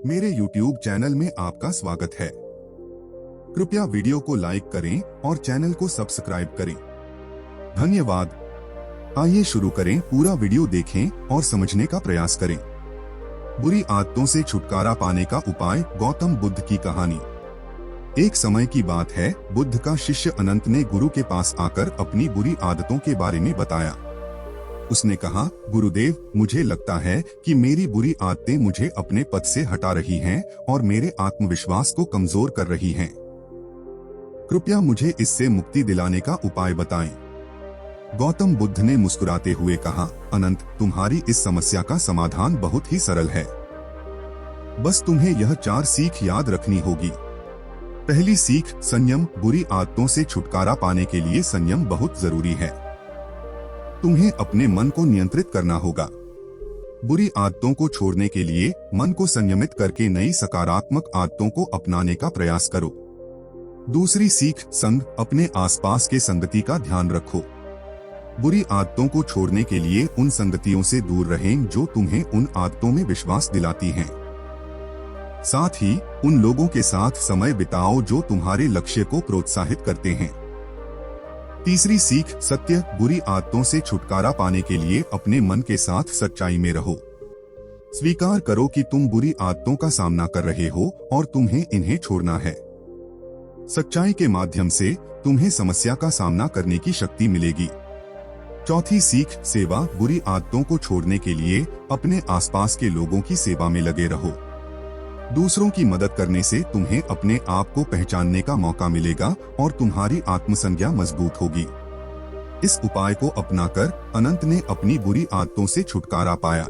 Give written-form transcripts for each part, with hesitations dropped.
मेरे YouTube channel में आपका स्वागत है। कृपया वीडियो को लाइक करें और चैनल को सब्सक्राइब करें। धन्यवाद। आइए शुरू करें। पूरा वीडियो देखें और समझने का प्रयास करें। बुरी आदतों से छुटकारा पाने का उपाय। गौतम बुद्ध की कहानी। एक समय की बात है, बुद्ध का शिष्य अनंत ने गुरु के पास आकर अपनी बुरी आदतों के बारे में बताया। उसने कहा, गुरुदेव, मुझे लगता है कि मेरी बुरी आदतें मुझे अपने पद से हटा रही हैं और मेरे आत्मविश्वास को कमजोर कर रही हैं। कृपया मुझे इससे मुक्ति दिलाने का उपाय बताएं। गौतम बुद्ध ने मुस्कुराते हुए कहा, अनंत, तुम्हारी इस समस्या का समाधान बहुत ही सरल है। बस तुम्हें यह 4 सीख याद रखनी होगी। पहली सीख, संयम। बुरी आदतों से छुटकारा पाने के लिए संयम बहुत जरूरी है। तुम्हें अपने मन को नियंत्रित करना होगा। बुरी आदतों को छोड़ने के लिए मन को संयमित करके नई सकारात्मक आदतों को अपनाने का प्रयास करो। दूसरी सीख, संग। अपने आसपास के संगति का ध्यान रखो। बुरी आदतों को छोड़ने के लिए उन संगतियों से दूर रहें जो तुम्हें उन आदतों में विश्वास दिलाती हैं। साथ ही उन लोगों के साथ समय बिताओ जो तुम्हारे लक्ष्य को प्रोत्साहित करते हैं। तीसरी सीख, सत्य। बुरी आदतों से छुटकारा पाने के लिए अपने मन के साथ सच्चाई में रहो। स्वीकार करो कि तुम बुरी आदतों का सामना कर रहे हो और तुम्हें इन्हें छोड़ना है। सच्चाई के माध्यम से तुम्हें समस्या का सामना करने की शक्ति मिलेगी। चौथी सीख, सेवा। बुरी आदतों को छोड़ने के लिए अपने आसपास के लोगों की सेवा में लगे रहो। दूसरों की मदद करने से तुम्हें अपने आप को पहचानने का मौका मिलेगा और तुम्हारी आत्मसंज्ञा मजबूत होगी। इस उपाय को अपनाकर अनंत ने अपनी बुरी आदतों से छुटकारा पाया।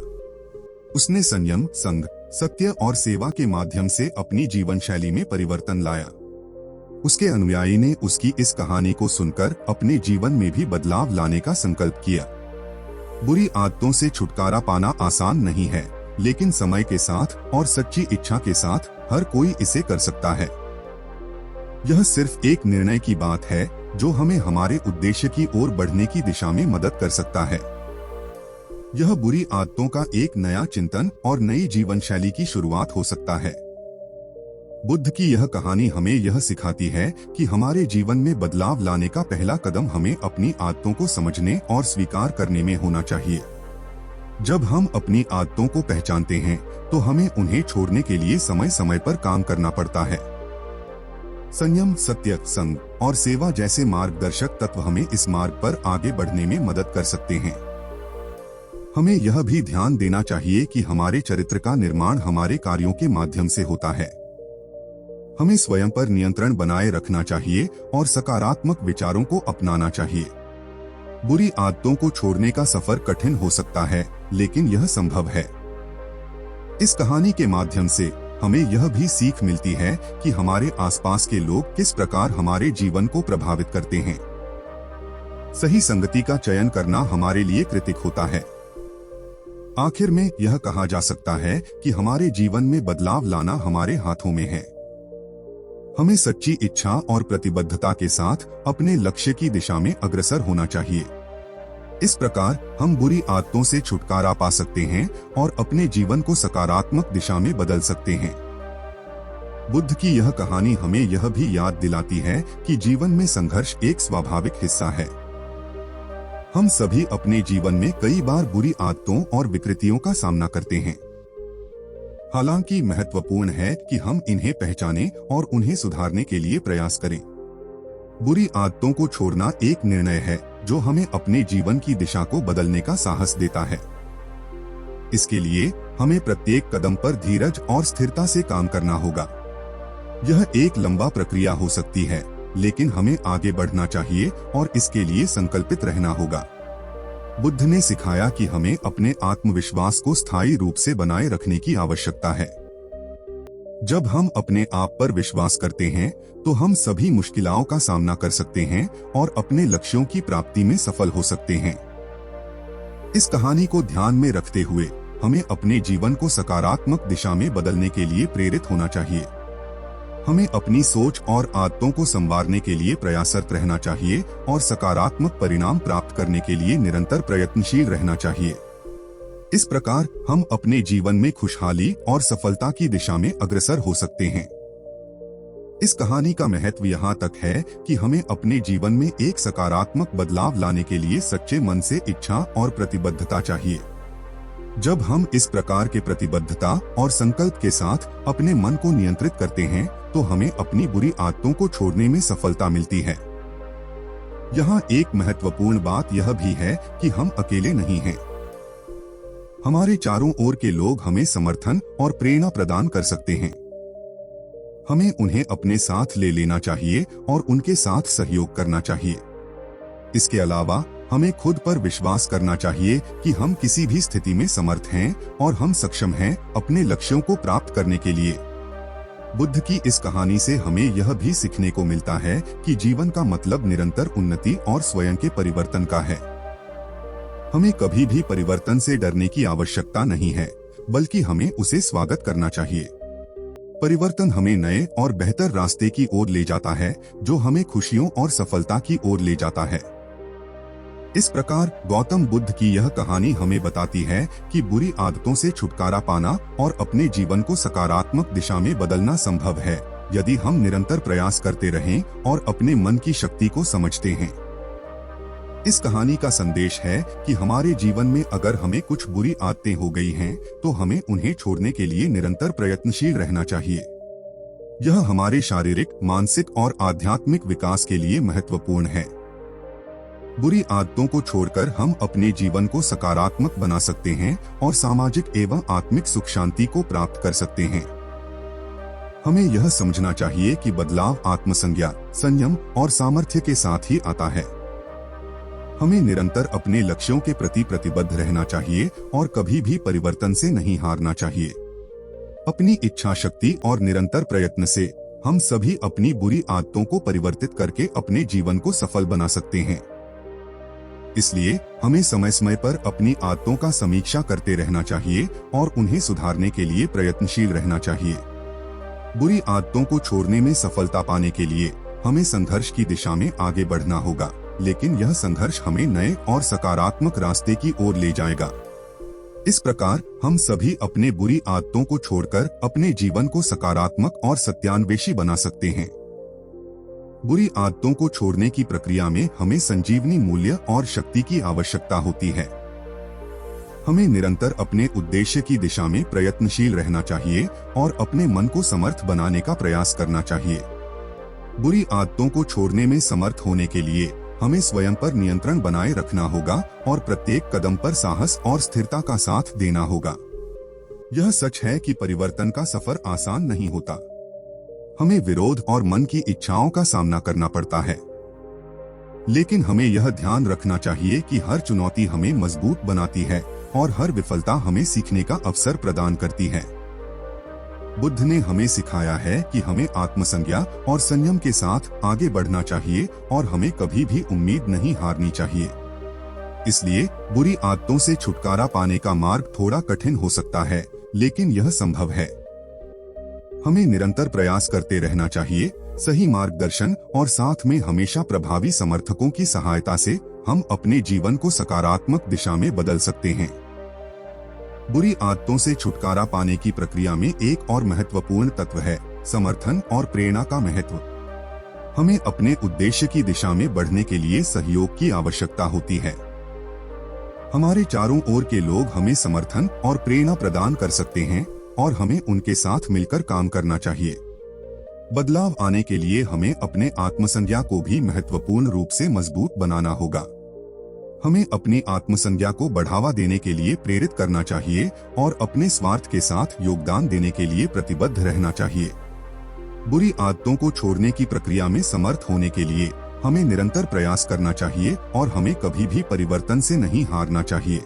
उसने संयम, संग, सत्य और सेवा के माध्यम से अपनी जीवन शैली में परिवर्तन लाया। उसके अनुयायी ने उसकी इस कहानी को सुनकर अपने जीवन में भी बदलाव लाने का संकल्प किया। बुरी आदतों से छुटकारा पाना आसान नहीं है, लेकिन समय के साथ और सच्ची इच्छा के साथ हर कोई इसे कर सकता है। यह सिर्फ एक निर्णय की बात है जो हमें हमारे उद्देश्य की ओर बढ़ने की दिशा में मदद कर सकता है। यह बुरी आदतों का एक नया चिंतन और नई जीवन शैली की शुरुआत हो सकता है। बुद्ध की यह कहानी हमें यह सिखाती है कि हमारे जीवन में बदलाव लाने का पहला कदम हमें अपनी आदतों को समझने और स्वीकार करने में होना चाहिए। जब हम अपनी आदतों को पहचानते हैं तो हमें उन्हें छोड़ने के लिए समय समय पर काम करना पड़ता है। संयम, सत्य, संग और सेवा जैसे मार्गदर्शक तत्व हमें इस मार्ग पर आगे बढ़ने में मदद कर सकते हैं। हमें यह भी ध्यान देना चाहिए कि हमारे चरित्र का निर्माण हमारे कार्यों के माध्यम से होता है। हमें स्वयं पर नियंत्रण बनाए रखना चाहिए और सकारात्मक विचारों को अपनाना चाहिए। बुरी आदतों को छोड़ने का सफर कठिन हो सकता है, लेकिन यह संभव है। इस कहानी के माध्यम से हमें यह भी सीख मिलती है कि हमारे आसपास के लोग किस प्रकार हमारे जीवन को प्रभावित करते हैं। सही संगति का चयन करना हमारे लिए कृतिक होता है। आखिर में यह कहा जा सकता है कि हमारे जीवन में बदलाव लाना हमारे हाथों में है। हमें सच्ची इच्छा और प्रतिबद्धता के साथ अपने लक्ष्य की दिशा में अग्रसर होना चाहिए। इस प्रकार हम बुरी आदतों से छुटकारा पा सकते हैं और अपने जीवन को सकारात्मक दिशा में बदल सकते हैं। बुद्ध की यह कहानी हमें यह भी याद दिलाती है कि जीवन में संघर्ष एक स्वाभाविक हिस्सा है। हम सभी अपने जीवन में कई बार बुरी आदतों और विकृतियों का सामना करते हैं। हालांकि महत्वपूर्ण है कि हम इन्हें पहचानें और उन्हें सुधारने के लिए प्रयास करें। बुरी आदतों को छोड़ना एक निर्णय है जो हमें अपने जीवन की दिशा को बदलने का साहस देता है। इसके लिए हमें प्रत्येक कदम पर धीरज और स्थिरता से काम करना होगा। यह एक लंबा प्रक्रिया हो सकती है, लेकिन हमें आगे बढ़ना चाहिए और इसके लिए संकल्पित रहना होगा। बुद्ध ने सिखाया कि हमें अपने आत्मविश्वास को स्थायी रूप से बनाए रखने की आवश्यकता है। जब हम अपने आप पर विश्वास करते हैं तो हम सभी मुश्किलों का सामना कर सकते हैं और अपने लक्ष्यों की प्राप्ति में सफल हो सकते हैं। इस कहानी को ध्यान में रखते हुए हमें अपने जीवन को सकारात्मक दिशा में बदलने के लिए प्रेरित होना चाहिए। हमें अपनी सोच और आदतों को संवारने के लिए प्रयासरत रहना चाहिए और सकारात्मक परिणाम प्राप्त करने के लिए निरंतर प्रयत्नशील रहना चाहिए। इस प्रकार हम अपने जीवन में खुशहाली और सफलता की दिशा में अग्रसर हो सकते हैं। इस कहानी का महत्व यहाँ तक है कि हमें अपने जीवन में एक सकारात्मक बदलाव लाने के लिए सच्चे मन से इच्छा और प्रतिबद्धता चाहिए। जब हम इस प्रकार के प्रतिबद्धता और संकल्प के साथ अपने मन को नियंत्रित करते हैं तो हमें अपनी बुरी आदतों को छोड़ने में सफलता मिलती है। यहाँ एक महत्वपूर्ण बात यह भी है कि हम अकेले नहीं हैं। हमारे चारों ओर के लोग हमें समर्थन और प्रेरणा प्रदान कर सकते हैं। हमें उन्हें अपने साथ ले लेना चाहिए और उनके साथ सहयोग करना चाहिए। इसके अलावा हमें खुद पर विश्वास करना चाहिए कि हम किसी भी स्थिति में समर्थ हैं और हम सक्षम हैं अपने लक्ष्यों को प्राप्त करने के लिए। बुद्ध की इस कहानी से हमें यह भी सीखने को मिलता है कि जीवन का मतलब निरंतर उन्नति और स्वयं के परिवर्तन का है। हमें कभी भी परिवर्तन से डरने की आवश्यकता नहीं है, बल्कि हमें उसे स्वागत करना चाहिए। परिवर्तन हमें नए और बेहतर रास्ते की ओर ले जाता है, जो हमें खुशियों और सफलता की ओर ले जाता है। इस प्रकार गौतम बुद्ध की यह कहानी हमें बताती है कि बुरी आदतों से छुटकारा पाना और अपने जीवन को सकारात्मक दिशा में बदलना संभव है, यदि हम निरंतर प्रयास करते रहें और अपने मन की शक्ति को समझते हैं। इस कहानी का संदेश है कि हमारे जीवन में अगर हमें कुछ बुरी आदतें हो गई हैं, तो हमें उन्हें छोड़ने के लिए निरंतर प्रयत्नशील रहना चाहिए। यह हमारे शारीरिक, मानसिक और आध्यात्मिक विकास के लिए महत्वपूर्ण है। बुरी आदतों को छोड़कर हम अपने जीवन को सकारात्मक बना सकते हैं और सामाजिक एवं आत्मिक सुख शांति को प्राप्त कर सकते हैं। हमें यह समझना चाहिए कि बदलाव आत्मसंज्ञा, संयम और सामर्थ्य के साथ ही आता है। हमें निरंतर अपने लक्ष्यों के प्रति प्रतिबद्ध रहना चाहिए और कभी भी परिवर्तन से नहीं हारना चाहिए। अपनी इच्छा शक्ति और निरंतर प्रयत्न से हम सभी अपनी बुरी आदतों को परिवर्तित करके अपने जीवन को सफल बना सकते हैं। इसलिए हमें समय समय पर अपनी आदतों का समीक्षा करते रहना चाहिए और उन्हें सुधारने के लिए प्रयत्नशील रहना चाहिए। बुरी आदतों को छोड़ने में सफलता पाने के लिए हमें संघर्ष की दिशा में आगे बढ़ना होगा, लेकिन यह संघर्ष हमें नए और सकारात्मक रास्ते की ओर ले जाएगा। इस प्रकार हम सभी अपने बुरी आदतों को छोड़कर अपने जीवन को सकारात्मक और सत्यान्वेषी बना सकते हैं। बुरी आदतों को छोड़ने की प्रक्रिया में हमें संजीवनी मूल्य और शक्ति की आवश्यकता होती है। हमें निरंतर अपने उद्देश्य की दिशा में प्रयत्नशील रहना चाहिए और अपने मन को समर्थ बनाने का प्रयास करना चाहिए। बुरी आदतों को छोड़ने में समर्थ होने के लिए हमें स्वयं पर नियंत्रण बनाए रखना होगा और प्रत्येक कदम पर साहस और स्थिरता का साथ देना होगा। यह सच है कि परिवर्तन का सफर आसान नहीं होता। हमें विरोध और मन की इच्छाओं का सामना करना पड़ता है, लेकिन हमें यह ध्यान रखना चाहिए कि हर चुनौती हमें मजबूत बनाती है और हर विफलता हमें सीखने का अवसर प्रदान करती है। बुद्ध ने हमें सिखाया है कि हमें आत्मसंज्ञा और संयम के साथ आगे बढ़ना चाहिए और हमें कभी भी उम्मीद नहीं हारनी चाहिए। इसलिए बुरी आदतों से छुटकारा पाने का मार्ग थोड़ा कठिन हो सकता है, लेकिन यह संभव है। हमें निरंतर प्रयास करते रहना चाहिए। सही मार्गदर्शन और साथ में हमेशा प्रभावी समर्थकों की सहायता से हम अपने जीवन को सकारात्मक दिशा में बदल सकते हैं। बुरी आदतों से छुटकारा पाने की प्रक्रिया में एक और महत्वपूर्ण तत्व है समर्थन और प्रेरणा का महत्व। हमें अपने उद्देश्य की दिशा में बढ़ने के लिए सहयोग की आवश्यकता होती है। हमारे चारों ओर के लोग हमें समर्थन और प्रेरणा प्रदान कर सकते हैं और हमें उनके साथ मिलकर काम करना चाहिए। बदलाव आने के लिए हमें अपने आत्मसंज्ञा को भी महत्वपूर्ण रूप से मजबूत बनाना होगा। हमें अपनी आत्मसंज्ञा को बढ़ावा देने के लिए प्रेरित करना चाहिए और अपने स्वार्थ के साथ योगदान देने के लिए प्रतिबद्ध रहना चाहिए। बुरी आदतों को छोड़ने की प्रक्रिया में समर्थ होने के लिए हमें निरंतर प्रयास करना चाहिए और हमें कभी भी परिवर्तन से नहीं हारना चाहिए।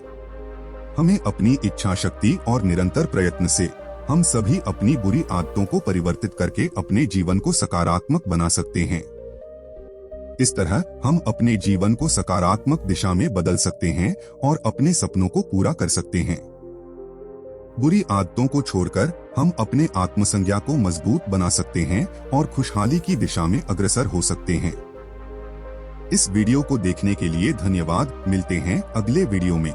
हमें अपनी इच्छा शक्ति और निरंतर प्रयत्न से हम सभी अपनी बुरी आदतों को परिवर्तित करके अपने जीवन को सकारात्मक बना सकते हैं। इस तरह हम अपने जीवन को सकारात्मक दिशा में बदल सकते हैं और अपने सपनों को पूरा कर सकते हैं। बुरी आदतों को छोड़कर हम अपने आत्मसंज्ञा को मजबूत बना सकते हैं और खुशहाली की दिशा में अग्रसर हो सकते हैं। इस वीडियो को देखने के लिए धन्यवाद। मिलते हैं अगले वीडियो में।